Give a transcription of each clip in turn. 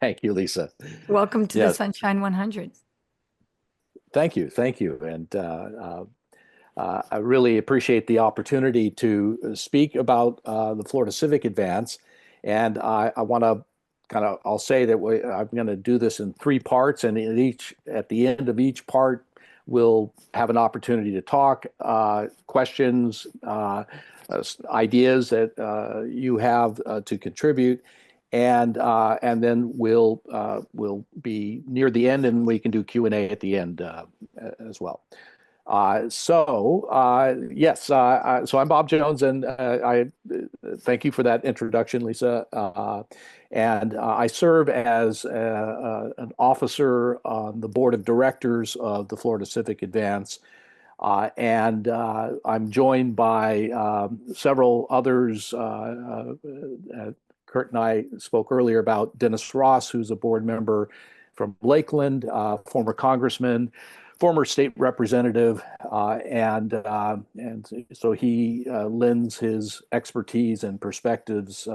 Thank you, Lisa. Welcome to the Yes, Sunshine 100. thank you. And I really appreciate the opportunity to speak about the Florida Civic Advance. And I want to I'll say that I'm going to do this in three parts, and at the end of each part, we'll have an opportunity to talk, questions, ideas that you have to contribute. And then we'll be near the end, and we can do Q&A at the end as well. Yes, so I'm Bob Jones, and I thank you for that introduction, Lisa. And I serve as an officer on the board of directors of the Florida Civic Advance. And I'm joined by several others. Kurt and I spoke earlier about Dennis Ross, who's a board member from Lakeland, former congressman, former state representative, and so he lends his expertise and perspectives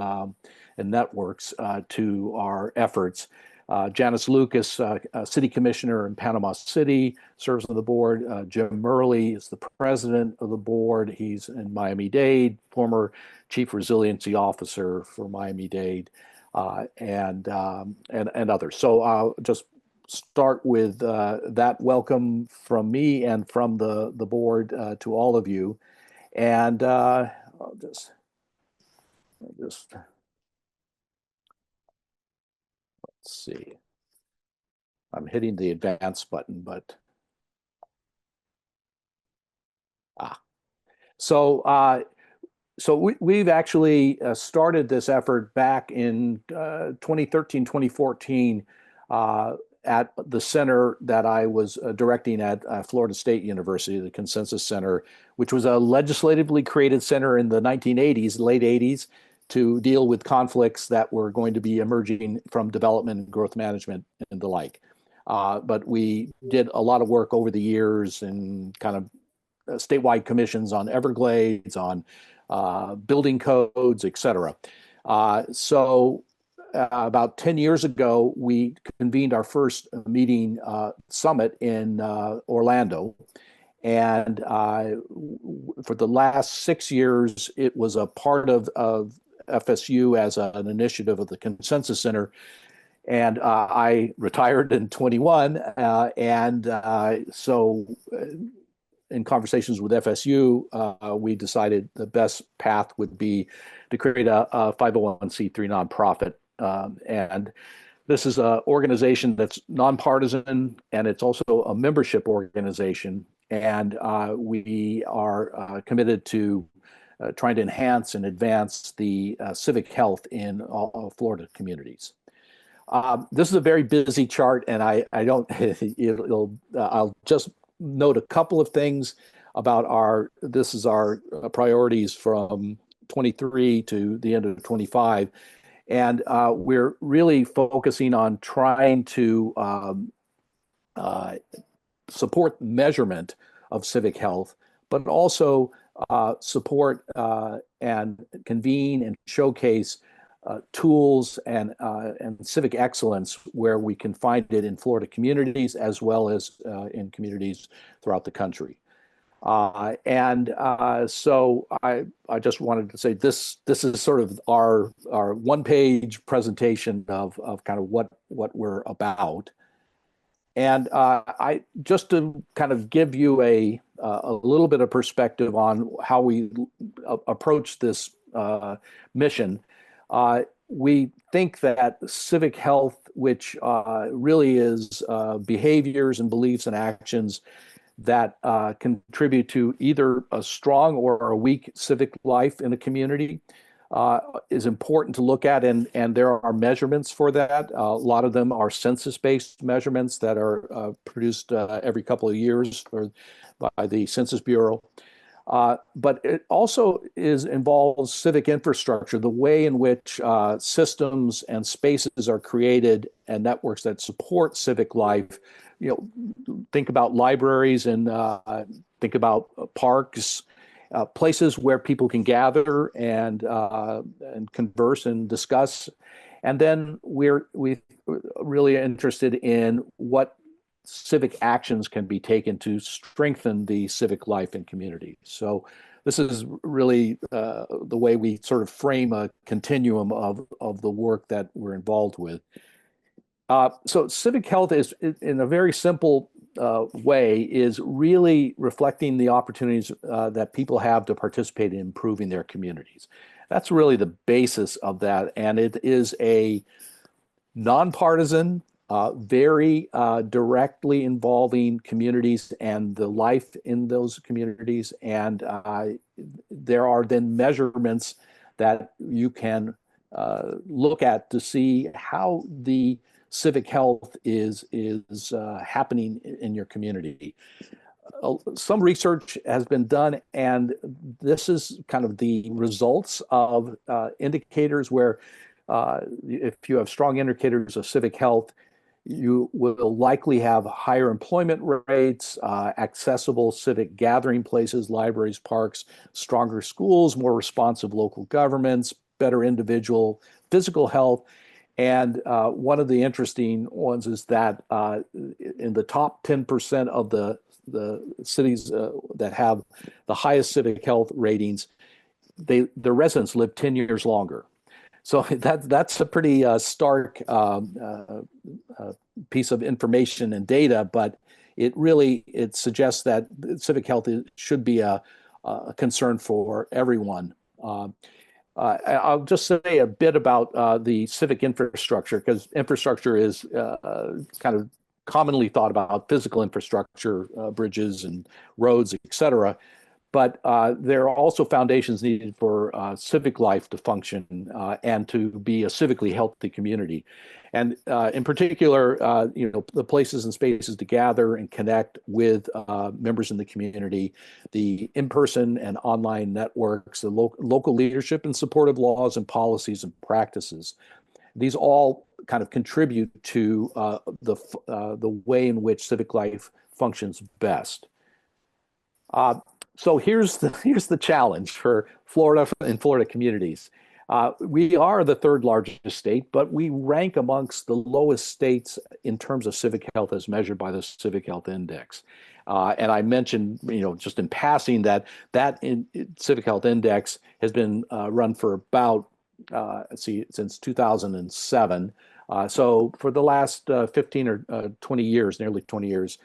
and networks to our efforts. Janice Lucas, city commissioner in Panama City, serves on the board. Jim Murley is the president of the board. He's in Miami-Dade, former chief resiliency officer for Miami-Dade, and others. So I'll just start with that welcome from me and from the board to all of you. And I'll just let's see. I'm hitting the advance button, but ah. So we've actually started this effort back in 2013, 2014 at the center that I was directing at Florida State University, the Consensus Center, which was a legislatively created center in the 1980s, late 80s, to deal with conflicts that were going to be emerging from development and growth management and the like. But we did a lot of work over the years and kind of statewide commissions on Everglades, on building codes, et cetera. About 10 years ago, we convened our first meeting summit in Orlando. And for the last 6 years, it was a part of FSU as an initiative of the Consensus Center. And I retired in 21. In conversations with FSU, we decided the best path would be to create a 501c3 nonprofit. And this is an organization that's nonpartisan, and it's also a membership organization. And we are committed to trying to enhance and advance the civic health in all Florida communities. This is a very busy chart, and I don't. I'll just note a couple of things about this is our priorities from 23 to the end of 25. And we're really focusing on trying to support measurement of civic health, but also support and convene and showcase tools and civic excellence where we can find it in Florida communities as well as in communities throughout the country. So I just wanted to say this is sort of our one-page presentation of kind of what we're about. And I just to kind of give you a little bit of perspective on how we approach this mission. We think that civic health, which really is behaviors and beliefs and actions that contribute to either a strong or a weak civic life in a community, is important to look at, and there are measurements for that. A lot of them are census-based measurements that are produced every couple of years by the Census Bureau. But it also involves civic infrastructure, the way in which systems and spaces are created and networks that support civic life. Think about libraries and think about parks, places where people can gather and converse and discuss. And then we really interested in what civic actions can be taken to strengthen the civic life in communities. So this is really the way we sort of frame a continuum of the work that we're involved with. So civic health is, in a very simple way, is really reflecting the opportunities that people have to participate in improving their communities. That's really the basis of that, and it is a nonpartisan, very directly involving communities and the life in those communities. And there are then measurements that you can look at to see how the civic health is happening in your community. Some research has been done, and this is kind of the results of indicators where if you have strong indicators of civic health, you will likely have higher employment rates, accessible civic gathering places, libraries, parks, stronger schools, more responsive local governments, better individual physical health. And one of the interesting ones is that in the top 10% of the cities that have the highest civic health ratings, the residents live 10 years longer. So that's a pretty stark piece of information and data, but it suggests that civic health should be a concern for everyone. I'll just say a bit about the civic infrastructure, because infrastructure is kind of commonly thought about physical infrastructure, bridges and roads, et cetera. But there are also foundations needed for civic life to function and to be a civically healthy community. And in particular, the places and spaces to gather and connect with members in the community, the in-person and online networks, the local leadership and supportive laws and policies and practices. These all kind of contribute to the way in which civic life functions best. So here's the challenge for Florida and Florida communities. We are the third largest state, but we rank amongst the lowest states in terms of civic health as measured by the Civic Health Index. And I mentioned, just in passing that Civic Health Index has been run for about, since 2007. So for the last 15 or 20 years, nearly 20 years.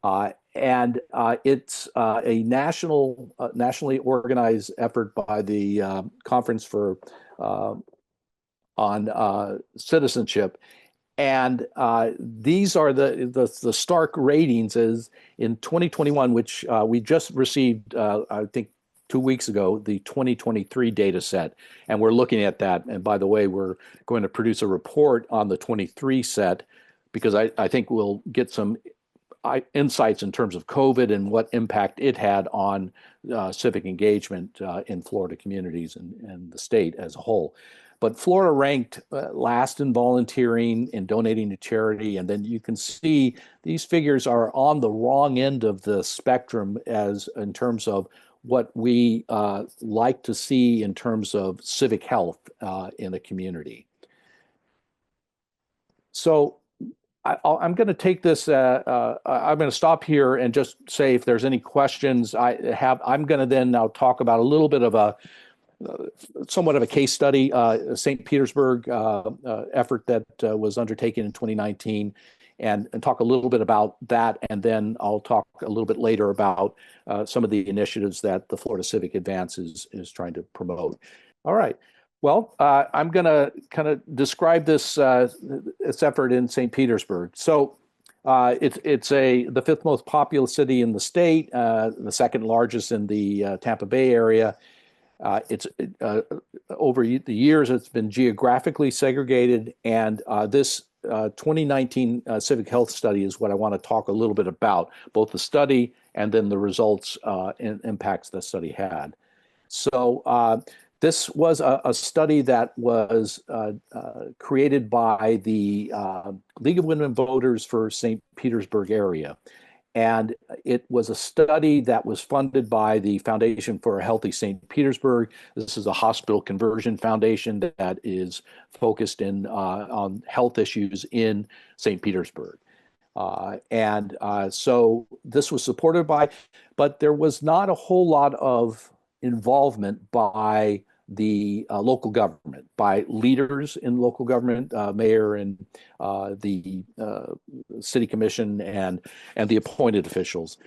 And it's a nationally organized effort by the Conference on Citizenship. And these are the stark ratings is in 2021, which we just received, I think 2 weeks ago, the 2023 data set. And we're looking at that. And by the way, we're going to produce a report on the 23 set, because I think we'll get some insights in terms of COVID and what impact it had on civic engagement in Florida communities and the state as a whole. But Florida ranked last in volunteering and donating to charity. And then you can see these figures are on the wrong end of the spectrum as in terms of what we like to see in terms of civic health in a community. So I'm going to take this. I'm going to stop here and just say if there's any questions I have. I'm going to then now talk about a little bit of somewhat of a case study, St. Petersburg effort that was undertaken in 2019, and talk a little bit about that. And then I'll talk a little bit later about some of the initiatives that the Florida Civic Advance is trying to promote. All right. Well, I'm going to kind of describe this effort in St. Petersburg. So it's the fifth most populous city in the state, the second largest in the Tampa Bay area. It's over the years, it's been geographically segregated, and this 2019 civic health study is what I want to talk a little bit about, both the study and then the results and impacts the study had. So this was a study that was created by the League of Women Voters for St. Petersburg area. And it was a study that was funded by the Foundation for a Healthy St. Petersburg. This is a hospital conversion foundation that is focused on health issues in St. Petersburg. So this was supported by, but there was not a whole lot of involvement by the local government, by leaders in local government, mayor and the city commission and the appointed officials.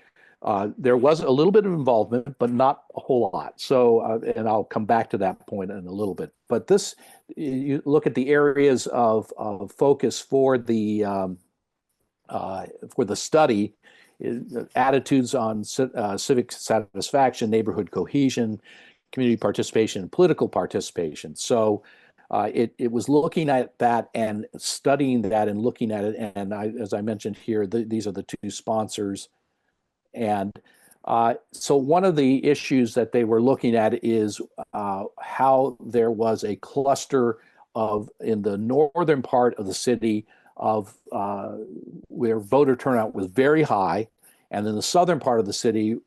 There was a little bit of involvement, but not a whole lot. So, and I'll come back to that point in a little bit. But this, you look at the areas of focus for the study, attitudes on civic satisfaction, neighborhood cohesion, community participation, and political participation. So it was looking at that and studying that and looking at it. And as I mentioned here, these are the two sponsors. And so one of the issues that they were looking at is how there was a cluster in the northern part of the city of where voter turnout was very high, and in the southern part of the city,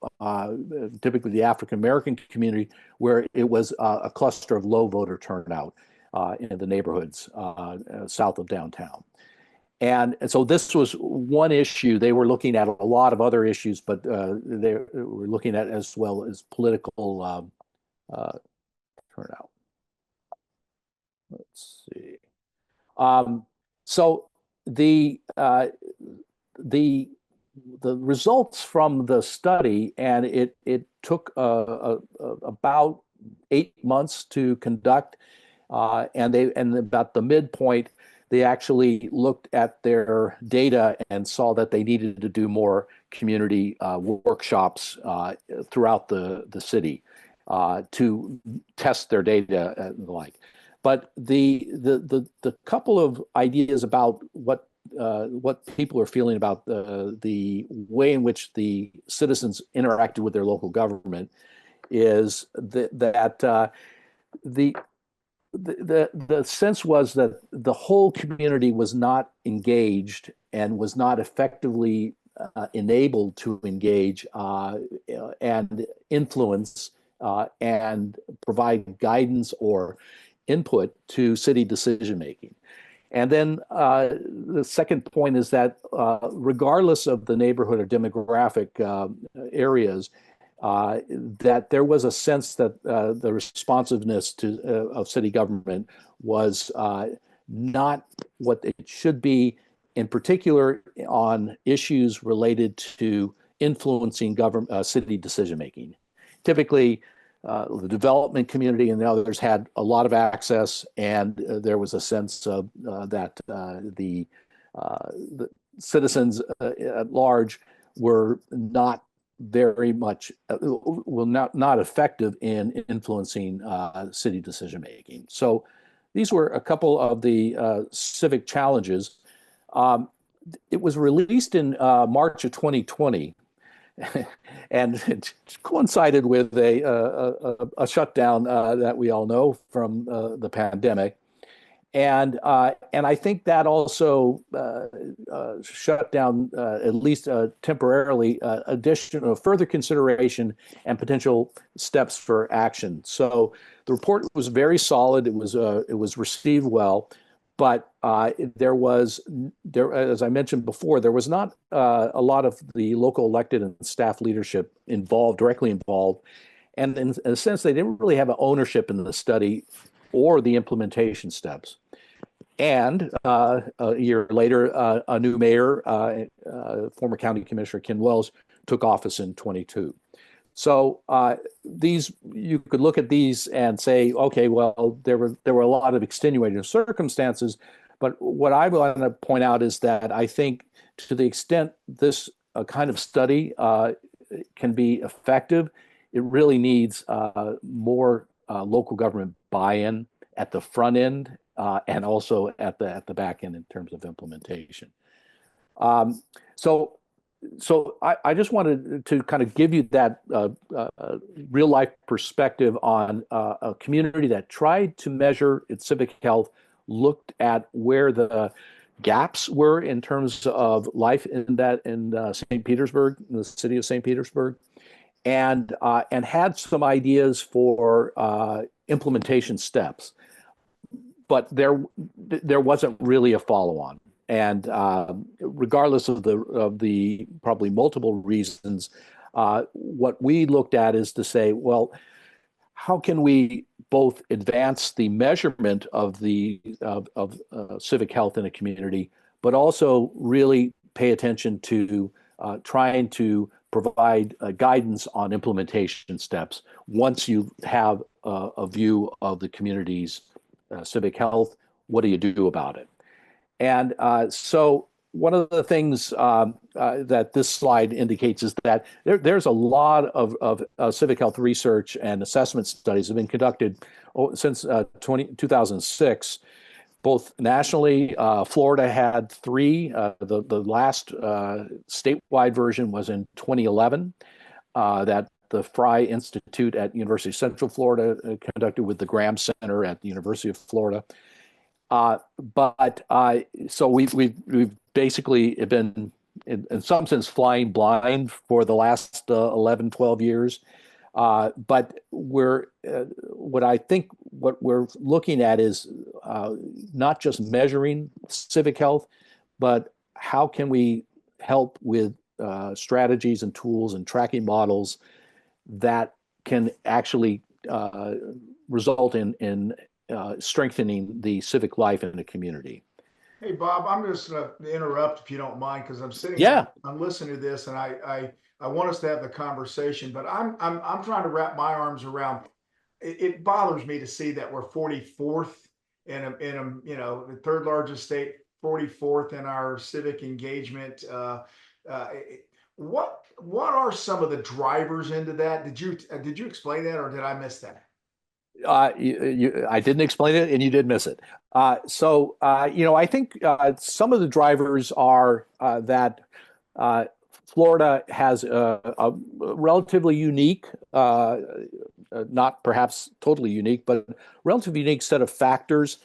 typically the African American community, where it was a cluster of low voter turnout in the neighborhoods south of downtown. And so this was one issue. They were looking at a lot of other issues, but they were looking at as well as political turnout. Let's see. So the results from the study, and it took about 8 months to conduct, and about the midpoint, they actually looked at their data and saw that they needed to do more community workshops throughout the city to test their data and the like. But the couple of ideas about what people are feeling about the way in which the citizens interacted with their local government is that the sense was that the whole community was not engaged and was not effectively enabled to engage and influence and provide guidance or input to city decision making. And then the second point is that regardless of the neighborhood or demographic areas, that there was a sense that the responsiveness of city government was not what it should be, in particular on issues related to influencing city decision making. Typically, the development community and the others had a lot of access, and there was a sense of that the citizens at large were not very much not effective in influencing city decision making. So these were a couple of the civic challenges. It was released in March of 2020. And it coincided with a shutdown that we all know from the pandemic, and I think that also shut down at least temporarily additional further consideration and potential steps for action. So the report was very solid. It was received well. But as I mentioned before, there was not a lot of the local elected and staff leadership directly involved. And in a sense, they didn't really have an ownership in the study or the implementation steps. And a year later, a new mayor, former County Commissioner Ken Wells, took office in 22. So you could look at these and say, okay, well, there were a lot of extenuating circumstances, but what I want to point out is that I think to the extent this kind of study can be effective, it really needs more local government buy-in at the front end and also at the back end in terms of implementation. So I just wanted to kind of give you that real life perspective on a community that tried to measure its civic health, looked at where the gaps were in terms of life in St. Petersburg, in the city of St. Petersburg, and had some ideas for implementation steps, but there wasn't really a follow-on. And regardless of the probably multiple reasons, what we looked at is to say, well, how can we both advance the measurement of civic health in a community, but also really pay attention to trying to provide guidance on implementation steps once you have a view of the community's civic health? What do you do about it? And so one of the things that this slide indicates is that there's a lot of civic health research and assessment studies have been conducted since 2006, both nationally. Florida had three. The last statewide version was in 2011 that the Fry Institute at University of Central Florida conducted with the Graham Center at the University of Florida. But so we've basically been in some sense flying blind for the last 11, 12 years. But what we're looking at is not just measuring civic health, but how can we help with strategies and tools and tracking models that can actually result in strengthening the civic life in the community. Hey, Bob, I'm just going to interrupt if you don't mind, because I'm sitting Yeah. I'm listening to this, and I want us to have the conversation, but I'm trying to wrap my arms around. It bothers me to see that we're 44th the third largest state, 44th in our civic engagement. What are some of the drivers into that? Did you explain that, or did I miss that? I didn't explain it, and you did miss it. I think some of the drivers are that Florida has a relatively unique, not perhaps totally unique, but relatively unique set of factors.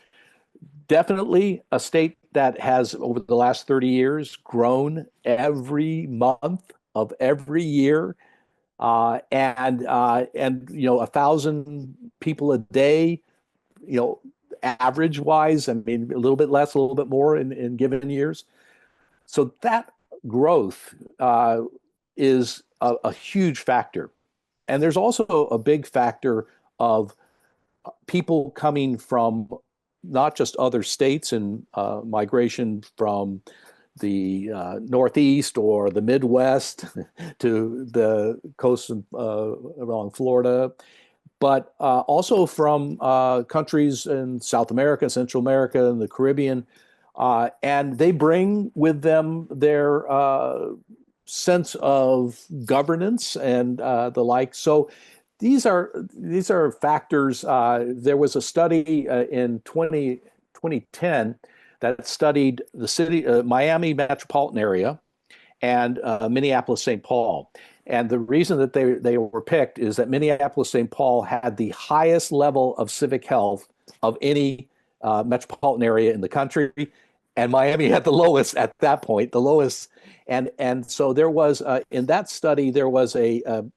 Definitely a state that has, over the last 30 years, grown every month of every year. And 1,000 people a day, average wise. I mean, a little bit less, a little bit more in given years. So that growth is a huge factor. And there's also a big factor of people coming from not just other states and migration from the Northeast or the Midwest to the coast along Florida, but also from countries in South America, Central America, and the Caribbean. And they bring with them their sense of governance and the like. So these are factors. There was a study in 2010 that studied the city, Miami metropolitan area, and Minneapolis-St. Paul. And the reason that they were picked is that Minneapolis-St. Paul had the highest level of civic health of any metropolitan area in the country, and Miami had the lowest at that point, the lowest. And so there was in that study there was an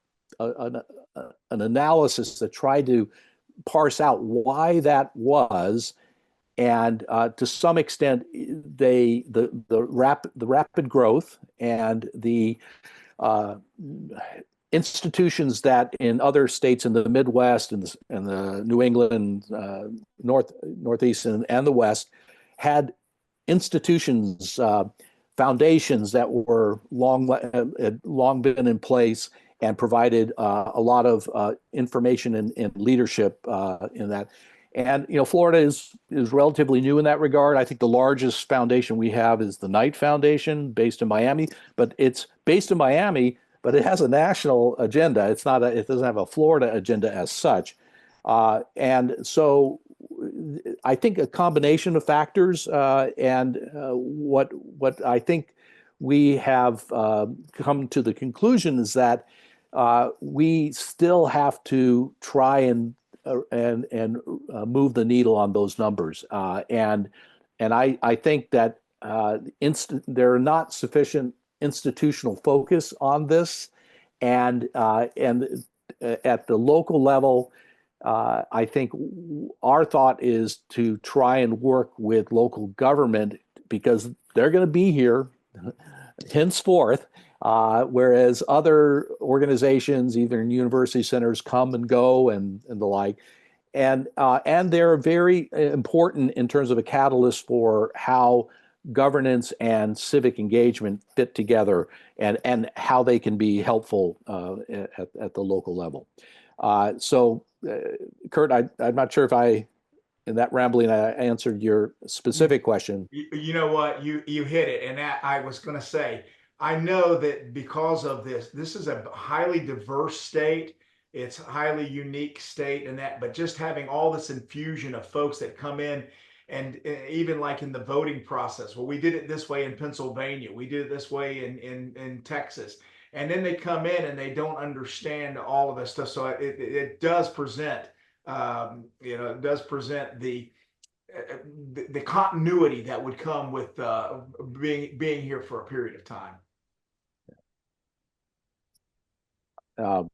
analysis that tried to parse out why that was. And to some extent, the rapid growth and the institutions that in other states in the Midwest and the New England, Northeast, and the West had institutions, foundations that were had long been in place and provided a lot of information and leadership in that. And Florida is relatively new in that regard. I think the largest foundation we have is the Knight Foundation, based in Miami. But it's based in Miami, but it has a national agenda. It doesn't have a Florida agenda as such. And so I think a combination of factors and what I think we have come to the conclusion is that we still have to try and move the needle on those numbers. And I think that there are not sufficient institutional focus on this, and at the local level, I think our thought is to try and work with local government because they're going to be here henceforth, whereas other organizations, either in university centers, come and go and the like. And they're very important in terms of a catalyst for how governance and civic engagement fit together and how they can be helpful at the local level. Kurt, I'm not sure if in that rambling, I answered your You, specific question. you know what? You hit it, and that I was going to say. I know that because of this is a highly diverse state. It's a highly unique state, and that. But just having all this infusion of folks that come in, and even like in the voting process, well, we did it this way in Pennsylvania. We did it this way in Texas, and then they come in and they don't understand all of this stuff. So it does present, it does present the continuity that would come with being here for a period of time. Uh,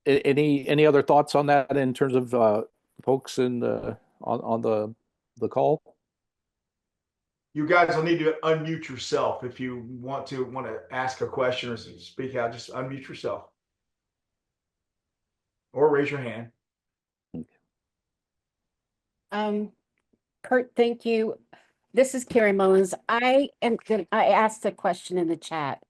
any other thoughts on that in terms of folks in on the call? You guys will need to unmute yourself if you want to ask a question or speak out. Just unmute yourself or raise your hand. Kurt, thank you. This is Carrie Mullins. I asked a question in the chat.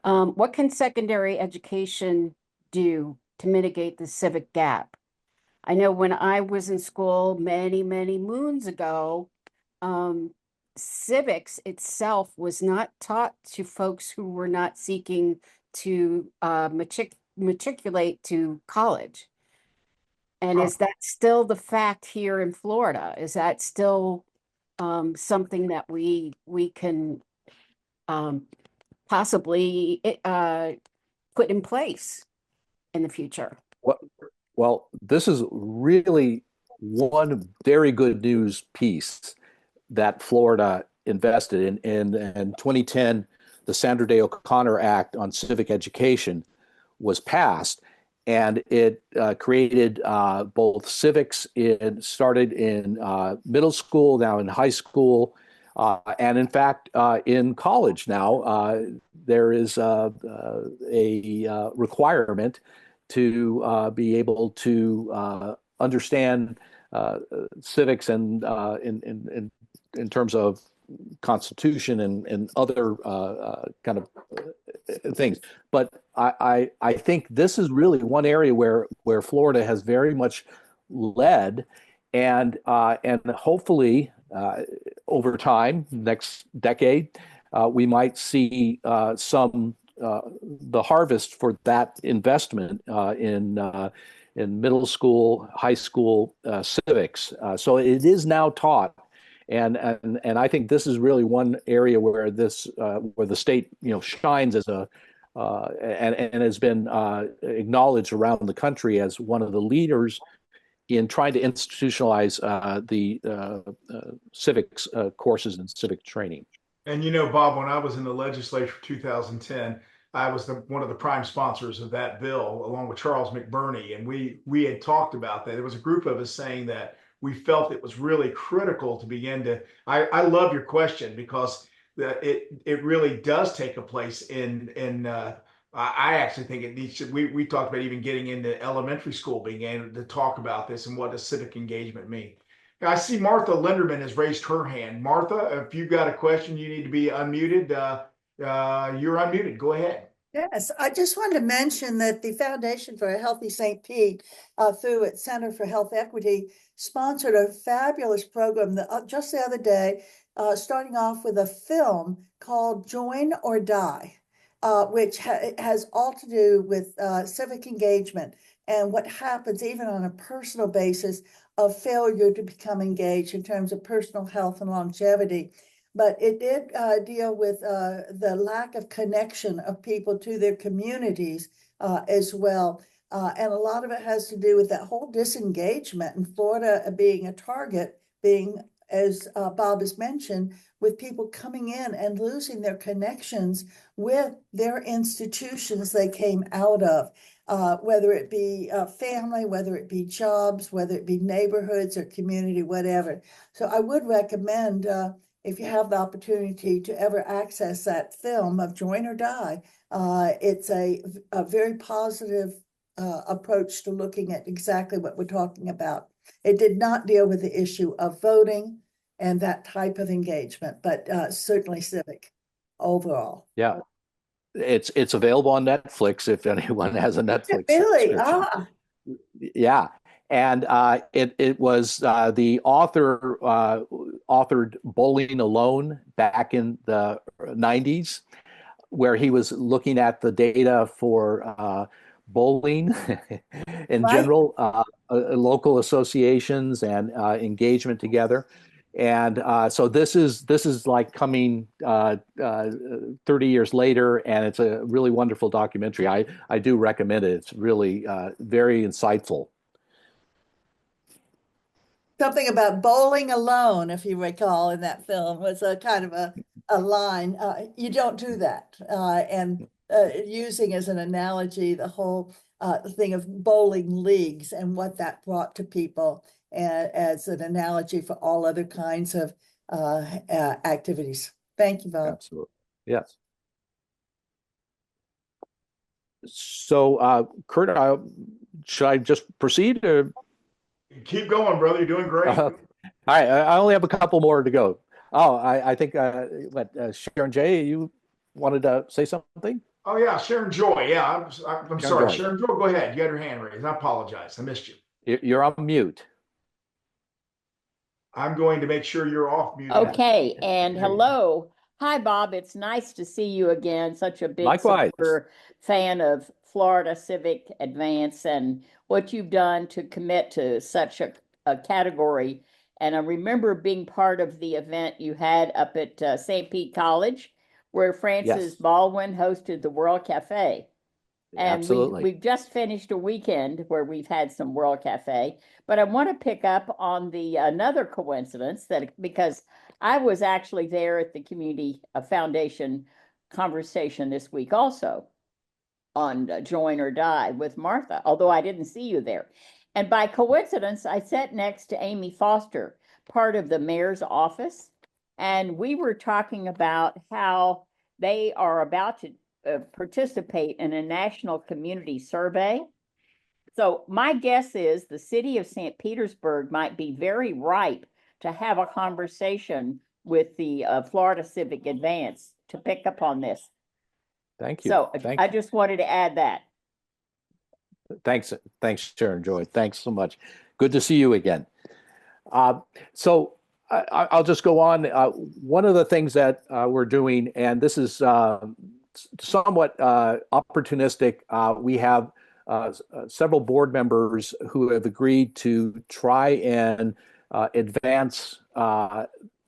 What can secondary education do to mitigate the civic gap? I know when I was in school many, many moons ago, civics itself was not taught to folks who were not seeking to matriculate to college. And is that still the fact here in Florida? Is that still something that we can possibly put in place in the future? Well, this is really one very good news piece that Florida invested in 2010. The Sandra Day O'Connor Act on Civic Education was passed, and it created both civics. It started in middle school, now in high school, and in fact, in college now, there is a requirement to be able to understand civics and in terms of Constitution and other kind of things. But I think this is really one area where Florida has very much led, and hopefully over time, next decade, we might see some the harvest for that investment in middle school, high school civics. So it is now taught, and I think this is really one area where where the state shines as a and has been acknowledged around the country as one of the leaders in trying to institutionalize the civics courses and civic training. And Bob, when I was in the legislature 2010, I was one of the prime sponsors of that bill, along with Charles McBurney, and we had talked about that. There was a group of us saying that we felt it was really critical to begin to. I love your question because it really does take a place in. I actually think it needs to. We talked about even getting into elementary school, being able to talk about this and what does civic engagement mean. I see Martha Linderman has raised her hand. Martha, if you've got a question, you need to be unmuted. You're unmuted. Go ahead. Yes, I just wanted to mention that the Foundation for a Healthy St. Pete, through its Center for Health Equity, sponsored a fabulous program just the other day, starting off with a film called Join or Die, which has all to do with civic engagement and what happens even on a personal basis of failure to become engaged in terms of personal health and longevity. But it did deal with the lack of connection of people to their communities as well. And a lot of it has to do with that whole disengagement, and Florida being a target, being as Bob has mentioned, with people coming in and losing their connections with their institutions they came out of, whether it be family, whether it be jobs, whether it be neighborhoods or community, whatever. So I would recommend, if you have the opportunity to ever access that film of Join or Die, it's a very positive approach to looking at exactly what we're talking about. It did not deal with the issue of voting and that type of engagement, but certainly civic overall. Yeah, it's available on Netflix if anyone has a Netflix Really? subscription. Yeah, and it was the author authored Bowling Alone back in the 90s, where he was looking at the data for bowling in Right. general, local associations and engagement together. And so this is like coming 30 years later, and it's a really wonderful documentary. I do recommend it. It's really very insightful. Something about bowling alone, if you recall, in that film was a kind of a line. You don't do that. And using as an analogy the whole thing of bowling leagues and what that brought to people, as an analogy for all other kinds of activities. Thank you, Bob. Absolutely. Yes. So, Kurt, should I just proceed? Or? Keep going, brother. You're doing great. All right, I only have a couple more to go. Oh, I think Sharon J, you wanted to say something? Oh yeah, Sharon Joy. Yeah, I'm Sharon sorry, Joy. Sharon Joy. Go ahead. You had your hand raised. I apologize. I missed you. You're on mute. I'm going to make sure you're off mute. Okay, and There you go. hello. Hi, Bob. It's nice to see you again. Such a big Likewise. supporter, fan of Florida Civic Advance and what you've done to commit to such a category. And I remember being part of the event you had up at St. Pete College, where Francis Yes. Baldwin hosted the World Cafe. And Absolutely. we've just finished a weekend where we've had some World Cafe, but I want to pick up on the another coincidence that because I was actually there at the community foundation conversation this week also on Join or Die with Martha, although I didn't see you there. And by coincidence, I sat next to Amy Foster, part of the mayor's office, and we were talking about how they are about to participate in a national community survey. So my guess is the city of St. Petersburg might be very ripe to have a conversation with the Florida Civic Advance to pick up on this. Thank you. So Thank I you. just wanted to add that. Thanks, Sharon Joy. Thanks so much. Good to see you again. So I'll just go on. One of the things that we're doing, and this is somewhat opportunistic, we have several board members who have agreed to try and advance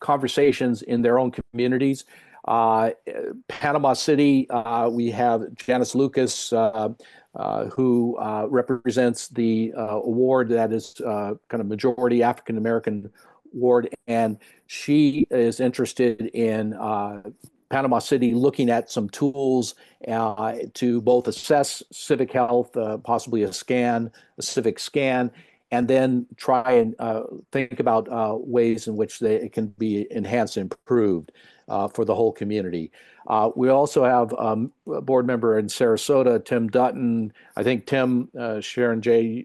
conversations in their own communities. Panama City, we have Janice Lucas, who represents the award that is kind of majority African American ward, and she is interested in Panama City looking at some tools to both assess civic health, possibly a civic scan, and then try and think about ways in which it can be enhanced and improved for the whole community. We also have a board member in Sarasota, Tim Dutton. I think Tim, Sharon Joy,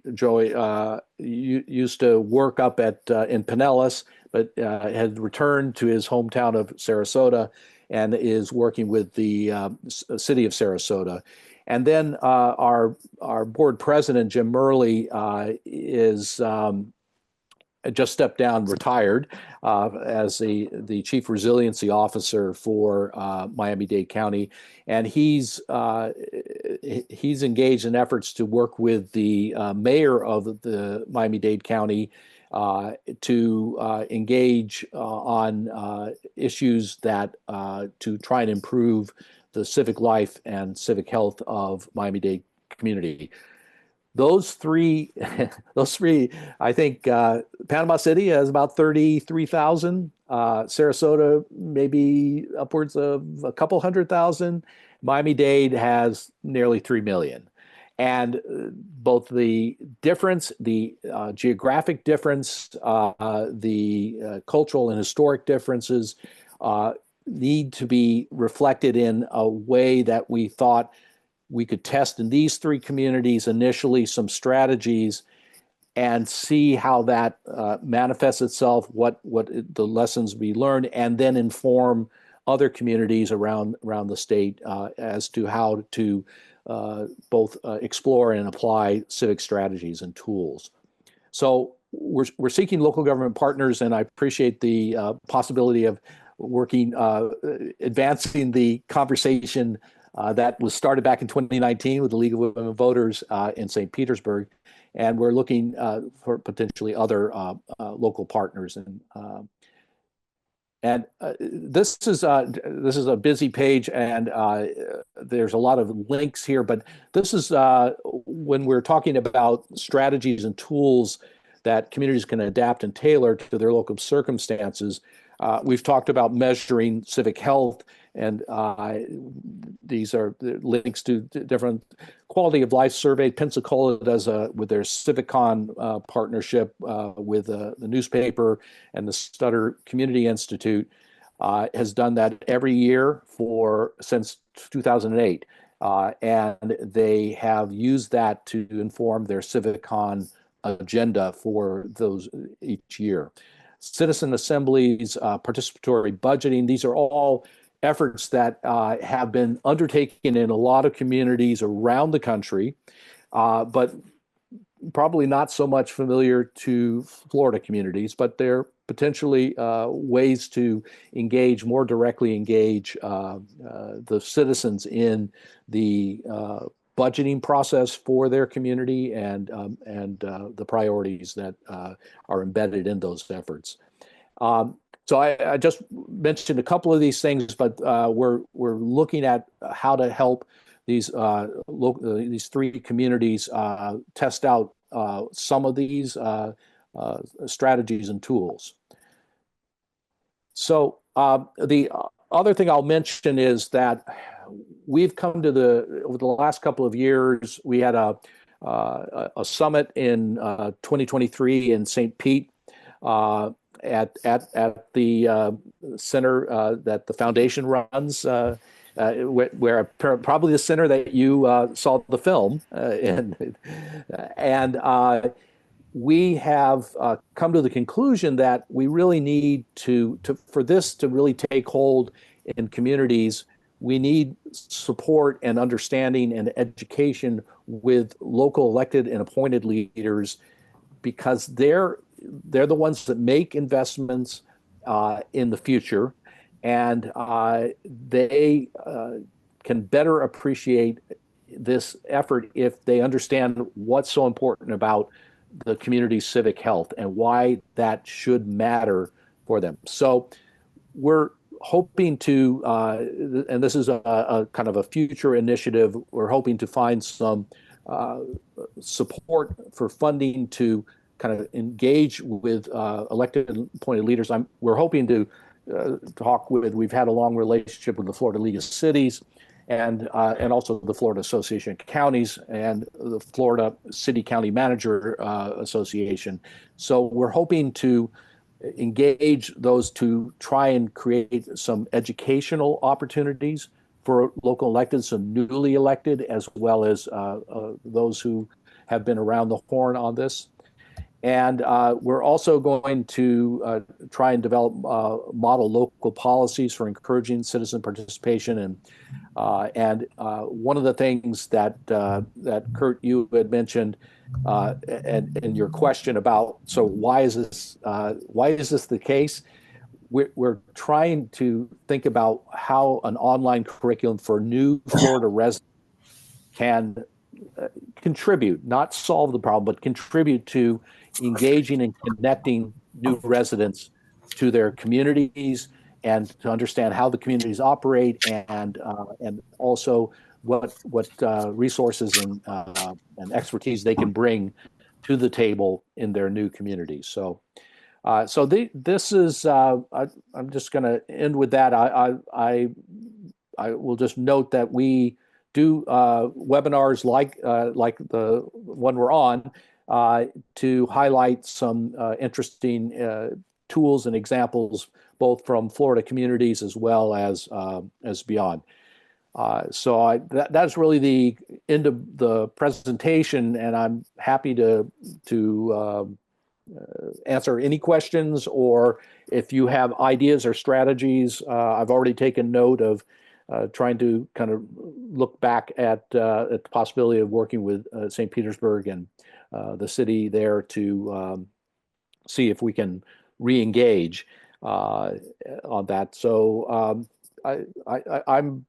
used to work up in Pinellas, but had returned to his hometown of Sarasota and is working with the city of Sarasota. And then our board president, Jim Murley, is just stepped down, retired as the chief resiliency officer for Miami-Dade County, and he's engaged in efforts to work with the mayor of the Miami-Dade County to engage on issues that to try and improve the civic life and civic health of Miami-Dade community. those three, those three, I think Panama City has about 33,000. Sarasota, maybe upwards of a couple 100,000. Miami-Dade has nearly 3 million. And both the difference, the geographic difference, the cultural and historic differences need to be reflected in a way that we thought we could test in these three communities initially some strategies and see how that manifests itself, what the lessons we learned, and then inform other communities around the state as to how to both explore and apply civic strategies and tools. So we're seeking local government partners, and I appreciate the possibility of working, advancing the conversation that was started back in 2019 with the League of Women Voters in St. Petersburg. And we're looking for potentially other local partners. And this is a busy page, and there's a lot of links here. But this is when we're talking about strategies and tools that communities can adapt and tailor to their local circumstances. We've talked about measuring civic health, and these are links to different quality of life survey. Pensacola does with their CivicCon partnership with the newspaper and the Stutter Community Institute has done that every year since 2008, and they have used that to inform their CivicCon agenda for those each year. Citizen assemblies, participatory budgeting, these are all efforts that have been undertaken in a lot of communities around the country, but probably not so much familiar to Florida communities, but they're potentially ways to more directly engage the citizens in the budgeting process for their community and the priorities that are embedded in those efforts. So I just mentioned a couple of these things, but we're looking at how to help these three communities test out some of these strategies and tools. So the other thing I'll mention is that we've come to over the last couple of years, we had a summit in 2023 in St. Pete at the center that the foundation runs, where probably the center that you saw the film in. And we have come to the conclusion that we really need for this to really take hold in communities, we need support and understanding and education with local elected and appointed leaders, because they're the ones that make investments in the future, and they can better appreciate this effort if they understand what's so important about the community's civic health and why that should matter for them. So we're hoping to, and this is a kind of a future initiative, we're hoping to find some support for funding to kind of engage with elected and appointed leaders. We're hoping to we've had a long relationship with the Florida League of Cities and also the Florida Association of Counties and the Florida City County Manager Association. So we're hoping to engage those to try and create some educational opportunities for local electeds, some newly elected, as well as those who have been around the horn on this. And we're also going to try and develop model local policies for encouraging citizen participation. And one of the things that Kurt, you had mentioned, and your question about, so why is this the case? We're trying to think about how an online curriculum for new Florida residents can contribute, not solve the problem, but contribute to engaging and connecting new residents to their communities and to understand how the communities operate, and also what resources and expertise they can bring to the table in their new communities. So this is I'm just going to end with that. I will just note that we do webinars like the one we're on to highlight some interesting tools and examples, both from Florida communities as well as beyond. So that's really the end of the presentation, and I'm happy to answer any questions, or if you have ideas or strategies. I've already taken note of trying to kind of look back at the possibility of working with St. Petersburg and the city there to see if we can re-engage on that. So I'm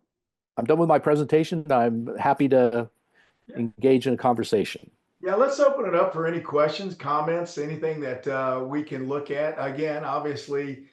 done with my presentation. I'm happy to engage in a conversation. Yeah, let's open it up for any questions, comments, anything that we can look at. Again, obviously,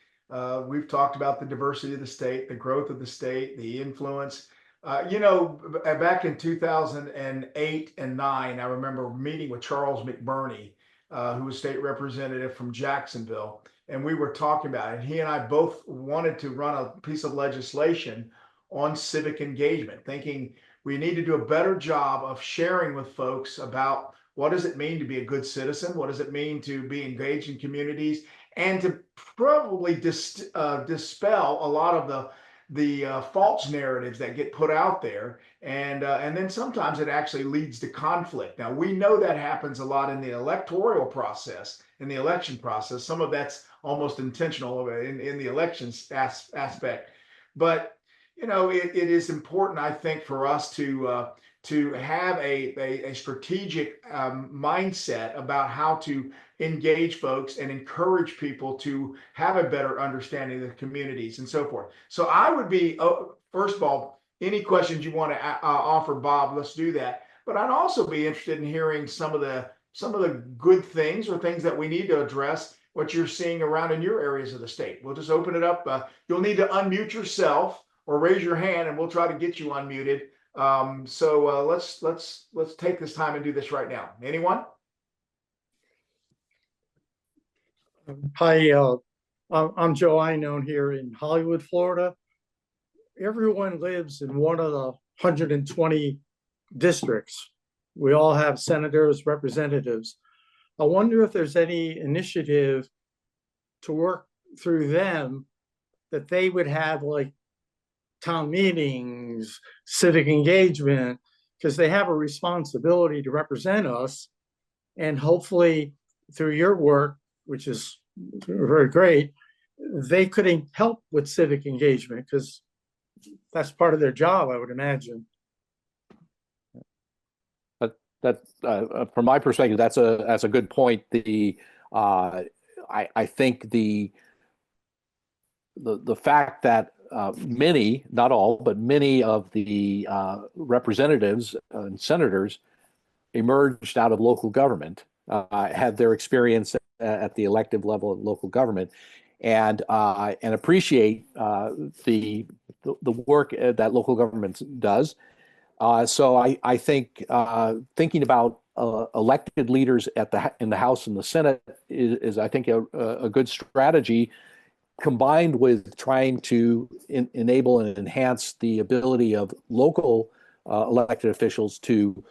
we've talked about the diversity of the state, the growth of the state, the influence. Back in 2008 and 9, I remember meeting with Charles McBurney, who was state representative from Jacksonville, and we were talking about it. He and I both wanted to run a piece of legislation on civic engagement, thinking we need to do a better job of sharing with folks about what does it mean to be a good citizen? What does it mean to be engaged in communities? And to probably dispel a lot of the false narratives that get put out there, and then sometimes it actually leads to conflict. Now we know that happens a lot in the electoral process, in the election process. Some of that's almost intentional in the elections aspect, but it is important, I think, for us to have a strategic mindset about how to engage folks and encourage people to have a better understanding of the communities and so forth. So I would be, first of all, any questions you want to offer, Bob, let's do that. But I'd also be interested in hearing some of the good things or things that we need to address, what you're seeing around in your areas of the state. We'll just open it up. You'll need to unmute yourself or raise your hand, and we'll try to get you unmuted. So let's take this time and do this right now. Anyone? Hi, I'm Joe Einone here in Hollywood, Florida. Everyone lives in one of the 120 districts. We all have senators, representatives. I wonder if there's any initiative to work through them that they would have like town meetings, civic engagement, because they have a responsibility to represent us. And hopefully through your work, which is very great, they could help with civic engagement, because that's part of their job, I would imagine. That from my perspective, that's a good point. I think the fact that many, not all, but many of the representatives and senators emerged out of local government, had their experience at the elective level of local government, and appreciate the work that local government does. So I think thinking about elected leaders in the House and the Senate is I think a good strategy, combined with trying to enable and enhance the ability of local elected officials to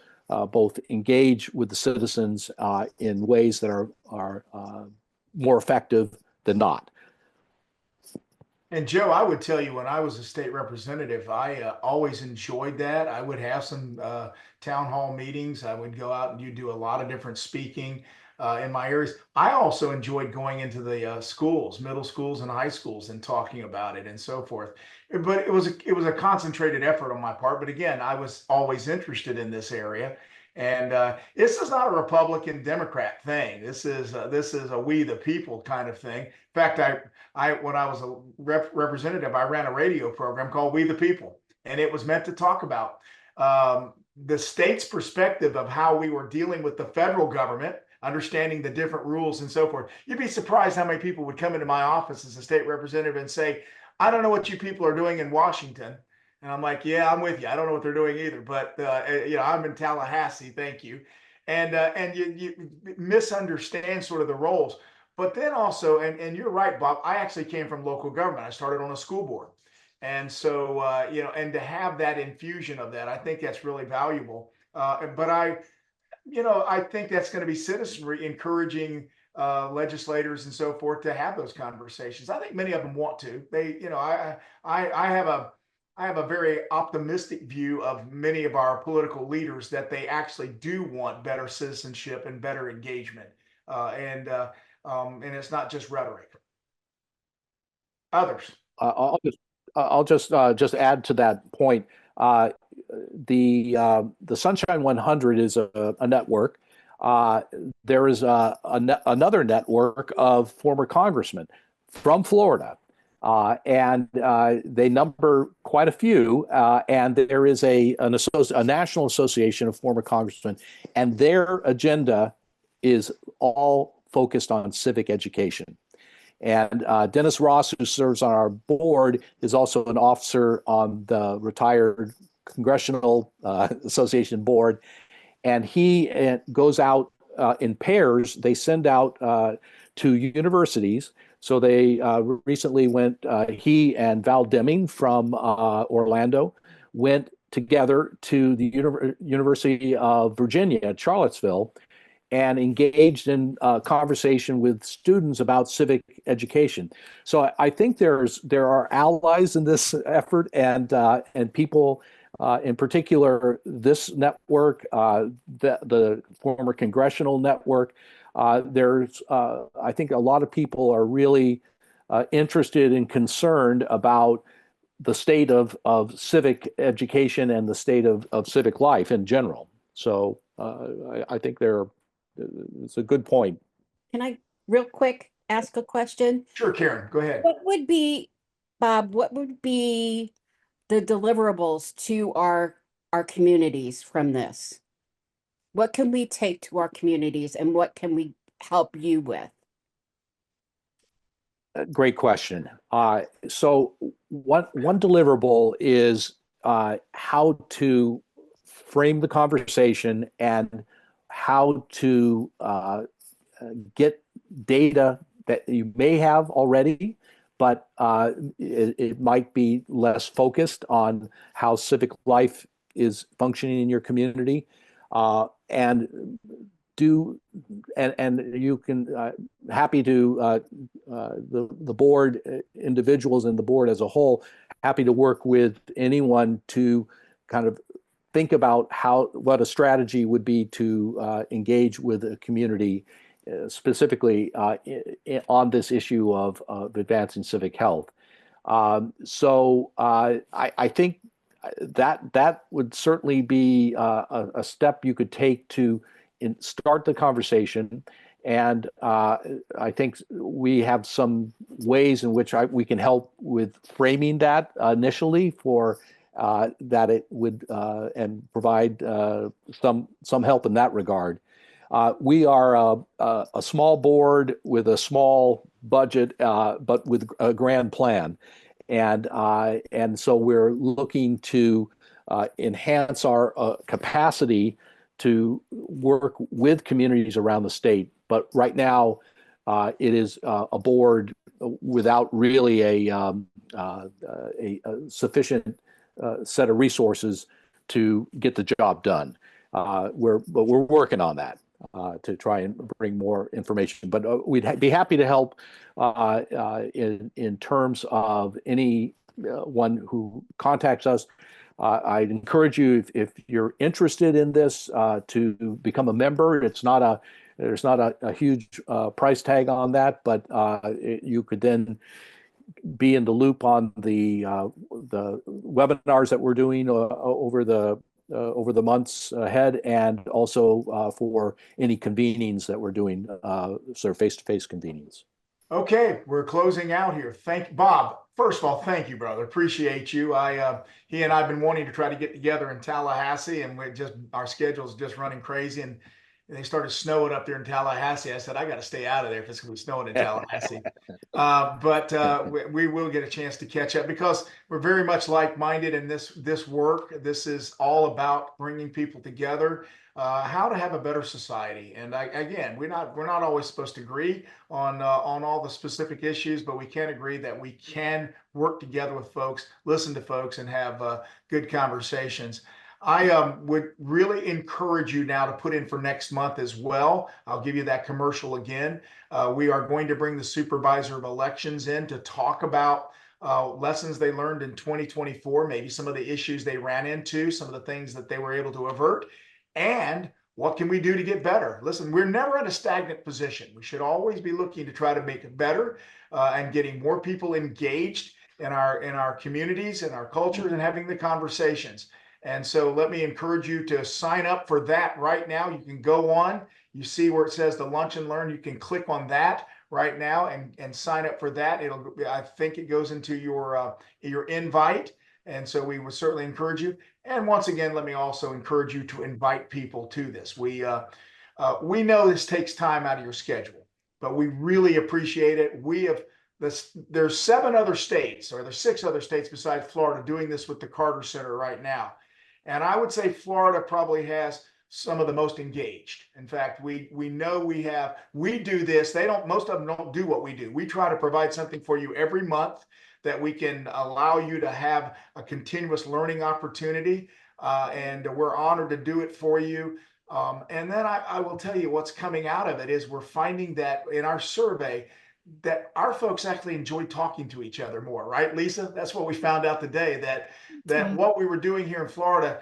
both engage with the citizens in ways that are more effective than not. And Joe, I would tell you, when I was a state representative, I always enjoyed that. I would have some town hall meetings. I would go out and you do a lot of different speaking in my areas. I also enjoyed going into the schools, middle schools and high schools, and talking about it and so forth. But it was a concentrated effort on my part. But again, I was always interested in this area. And this is not a Republican Democrat thing. This is a we the people kind of thing. In fact, I when I was a representative, I ran a radio program called We the People, and it was meant to talk about the state's perspective of how we were dealing with the federal government, understanding the different rules and so forth. You'd be surprised how many people would come into my office as a state representative and say, "I don't know what you people are doing in Washington, And I'm like, yeah, I'm with you. I don't know what they're doing either, but I'm in Tallahassee. Thank you. And you misunderstand sort of the roles. But then also, and you're right, Bob. I actually came from local government. I started on a school board, and so and to have that infusion of that, I think that's really valuable. But I think that's going to be citizenry encouraging legislators and so forth to have those conversations. I think many of them want to. I have a very optimistic view of many of our political leaders that they actually do want better citizenship and better engagement, and it's not just rhetoric. Others. I'll just add to that point. Uh, the Sunshine 100 is a network. Uh, there is another network of former congressmen from Florida, and they number quite a few. And there is a national association of former congressmen, and their agenda is all focused on civic education. And Dennis Ross, who serves on our board, is also an officer on the retired Congressional Association board. And he goes out in pairs. They send out to universities. So they recently went, he and Val Deming from Orlando went together to the University of Virginia at Charlottesville and engaged in conversation with students about civic education. So I think there are allies in this effort, and people, in particular, this network, the former congressional network. I think a lot of people are really interested and concerned about the state of civic education and the state of civic life in general. So I think it's a good point. Can I real quick ask a question? Sure, Karen, go ahead. What would be, Bob, what would be the deliverables to our communities from this? What can we take to our communities and what can we help you with? Great question. So one deliverable is how to frame the conversation and how to get data that you may have already, but it might be less focused on how civic life is functioning in your community, and do and you can happy to the board, individuals and the board as a whole, happy to work with anyone to kind of think about what a strategy would be to engage with a community specifically on this issue of advancing civic health. So I think that would certainly be a step you could take to start the conversation. And I think we have some ways in which we can help with framing that initially for that it would and provide some help in that regard. We are a small board with a small budget, but with a grand plan, and so we're looking to enhance our capacity to work with communities around the state. But right now, it is a board without really a sufficient set of resources to get the job done. But we're working on that to try and bring more information. But we'd be happy to help in terms of any one who contacts us. I'd encourage you, if you're interested in this, to become a member. There's not a huge price tag on that, but you could then be in the loop on the webinars that we're doing over the months ahead, and also for any convenings that we're doing, sort of face-to-face convenings. Okay, we're closing out here. Thank Bob. First of all, thank you, brother. Appreciate you. He and I've been wanting to try to get together in Tallahassee, and our schedule's just running crazy. And and they started snowing up there in Tallahassee. I said, I got to stay out of there if it's going to be snowing in Tallahassee. But we will get a chance to catch up because we're very much like-minded in this work. This is all about bringing people together, how to have a better society. And again, we're not always supposed to agree on all the specific issues, but we can agree that we can work together with folks, listen to folks, and have good conversations. I would really encourage you now to put in for next month as well. I'll give you that commercial again. We are going to bring the supervisor of elections in to talk about lessons they learned in 2024, maybe some of the issues they ran into, some of the things that they were able to avert, and what can we do to get better? Listen, we're never in a stagnant position. We should always be looking to try to make it better and getting more people engaged in our communities and our cultures and having the conversations. And so let me encourage you to sign up for that right now. You can go on, you see where it says the Lunch and Learn. You can click on that right now and sign up for that. I think it goes into your invite. And so we would certainly encourage you. And once again, let me also encourage you to invite people to this. We know this takes time out of your schedule, but we really appreciate it. There's 7 other states, or there's 6 other states besides Florida doing this with the Carter Center right now. And I would say Florida probably has some of the most engaged. In fact, we know we do this. Most of them don't do what we do. We try to provide something for you every month that we can allow you to have a continuous learning opportunity. And we're honored to do it for you. And then I will tell you what's coming out of it is we're finding that in our survey that our folks actually enjoy talking to each other more, right, Lisa? That's what we found out today, that what we were doing here in Florida,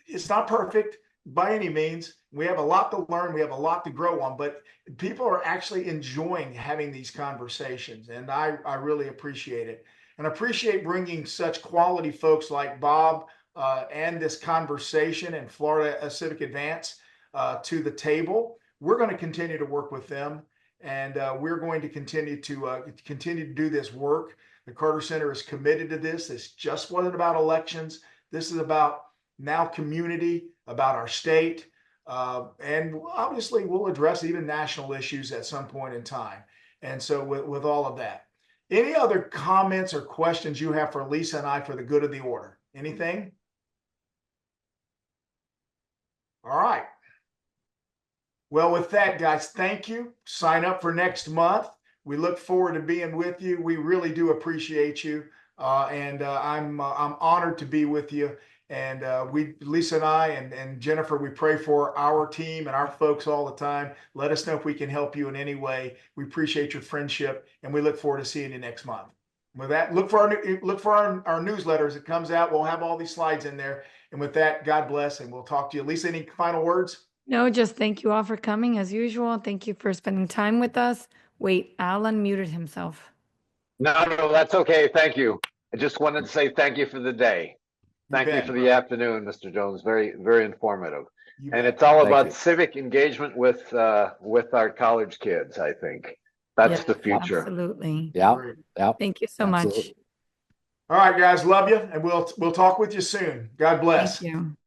it's not perfect by any means. We have a lot to learn. We have a lot to grow on, but people are actually enjoying having these conversations. And I really appreciate it, and appreciate bringing such quality folks like Bob and this conversation and Florida Civic Advance to the table. We're going to continue to work with them. And we're going to continue to do this work. The Carter Center is committed to this. This just wasn't about elections. This is about now community, about our state. And obviously, we'll address even national issues at some point in time. And so with all of that, any other comments or questions you have for Lisa and I for the good of the order? Anything? All right. Well, with that, guys, thank you. Sign up for next month. We look forward to being with you. We really do appreciate you. And I'm honored to be with you. And Lisa and I and Jennifer, we pray for our team and our folks all the time. Let us know if we can help you in any way. We appreciate your friendship, and we look forward to seeing you next month. With that, look for our newsletter as it comes out. We'll have all these slides in there. And with that, God bless, and we'll talk to you. Lisa, any final words? No, just thank you all for coming as usual. Thank you for spending time with us. Wait, Alan muted himself. No, that's okay. Thank you. I just wanted to say thank you for the day. Thank you for the afternoon, Mr. Jones. Very, very informative. And it's all about civic engagement with our college kids, I think. That's the future. Absolutely. Yeah. Thank you so much. All right, guys. Love you. And we'll talk with you soon. God bless. Thank you.